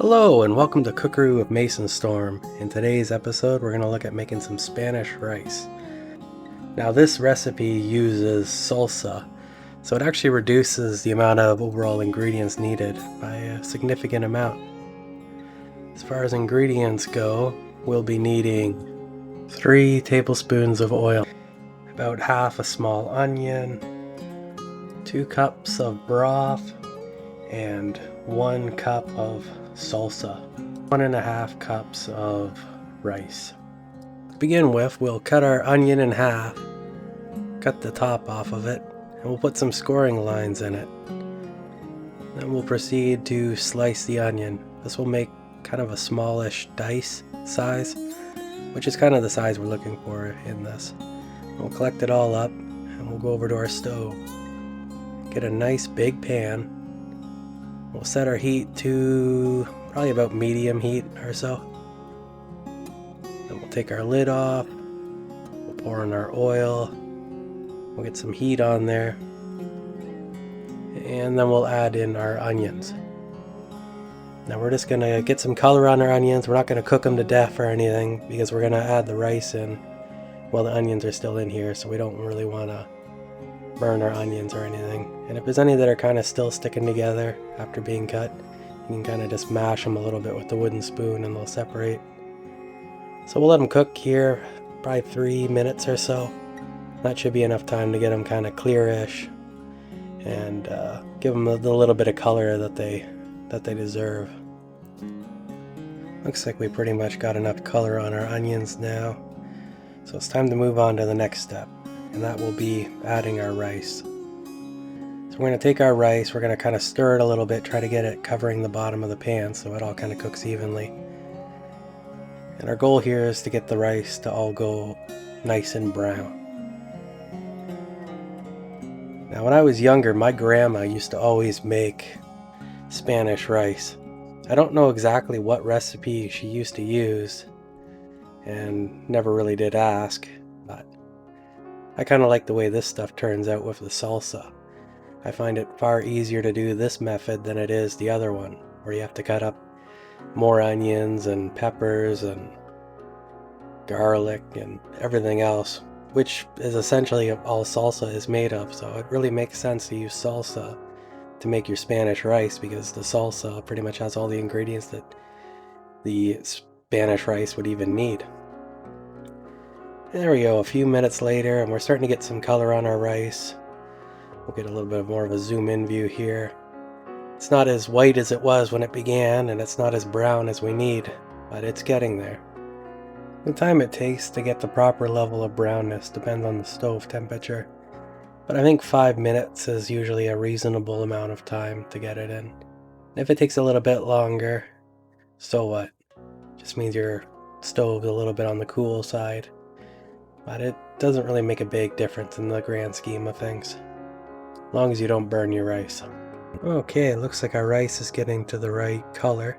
Hello and welcome to Cookery with Mason Storm. In today's episode we're going to look at making some Spanish rice. Now this recipe uses salsa, so it actually reduces the amount of overall ingredients needed by a significant amount. As far as ingredients go, we'll be needing 3 tablespoons of oil, about half a small onion, 2 cups of broth, and 1 cup of salsa, 1.5 cups of rice. To begin with, we'll cut our onion in half, cut the top off of it, and we'll put some scoring lines in it. Then we'll proceed to slice the onion. This will make kind of a smallish dice size, which is kind of the size we're looking for in this. We'll collect it all up and we'll go over to our stove. Get a nice big pan. We'll set our heat to probably about medium heat or so. Then we'll take our lid off. We'll pour in our oil. We'll get some heat on there. And then we'll add in our onions. Now we're just going to get some color on our onions. We're not going to cook them to death or anything because we're going to add the rice in while the onions are still in here, so we don't really want to burn our onions or anything. And if there's any that are kind of still sticking together after being cut, you can kind of just mash them a little bit with the wooden spoon and they'll separate. So we'll let them cook here probably 3 minutes or so. That should be enough time to get them kind of clearish and give them the little bit of color that they deserve. Looks like we pretty much got enough color on our onions now. So it's time to move on to the next step, and that will be adding our rice. So we're going to take our rice, we're going to kind of stir it a little bit, try to get it covering the bottom of the pan so it all kind of cooks evenly. And our goal here is to get the rice to all go nice and brown. Now when I was younger, my grandma used to always make Spanish rice. I don't know exactly what recipe she used to use and never really did ask, but I kind of like the way this stuff turns out with the salsa. I find it far easier to do this method than it is the other one, where you have to cut up more onions and peppers and garlic and everything else, which is essentially all salsa is made of. So it really makes sense to use salsa to make your Spanish rice, because the salsa pretty much has all the ingredients that the Spanish rice would even need. There we go, a few minutes later, and we're starting to get some color on our rice. We'll get a little bit more of a zoom in view here. It's not as white as it was when it began, and it's not as brown as we need, but it's getting there. The time it takes to get the proper level of brownness depends on the stove temperature, but I think 5 minutes is usually a reasonable amount of time to get it in. If it takes a little bit longer, so what? Just means your stove's a little bit on the cool side. But it doesn't really make a big difference in the grand scheme of things, as long as you don't burn your rice. Okay, it looks like our rice is getting to the right color,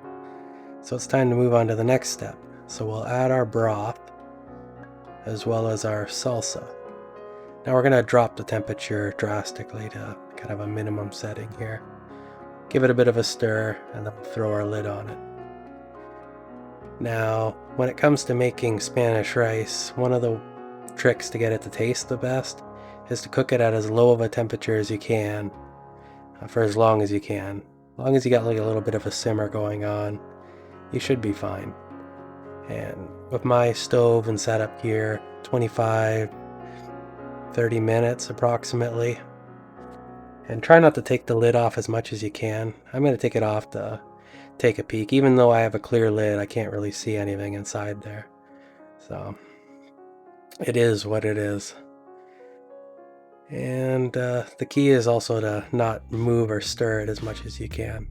so it's time to move on to the next step. So we'll add our broth as well as our salsa. Now we're going to drop the temperature drastically to kind of a minimum setting here. Give it a bit of a stir and then we'll throw our lid on it. Now when it comes to making Spanish rice, one of the tricks to get it to taste the best is to cook it at as low of a temperature as you can for as long as you can. As long as you got like a little bit of a simmer going on, you should be fine. And with my stove and setup here, 25-30 minutes approximately. And try not to take the lid off as much as you can. I'm going to take it off to take a peek. Even though I have a clear lid, I can't really see anything inside there. So it is what it is. And the key is also to not move or stir it as much as you can.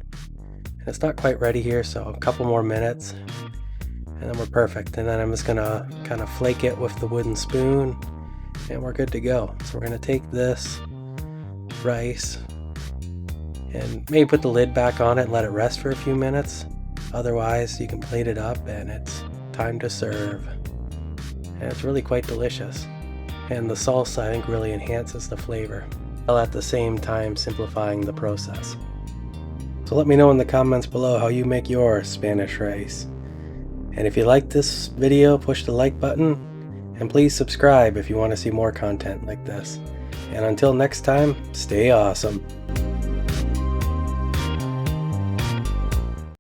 And it's not quite ready here, so a couple more minutes and then we're perfect. And then I'm just gonna kind of flake it with the wooden spoon and we're good to go. So we're gonna take this rice and maybe put the lid back on it and let it rest for a few minutes. Otherwise you can plate it up and it's time to serve. And it's really quite delicious. And the salsa, I think, really enhances the flavor, while at the same time simplifying the process. So let me know in the comments below how you make your Spanish rice. And if you like this video, push the like button, and please subscribe if you want to see more content like this. And until next time, stay awesome.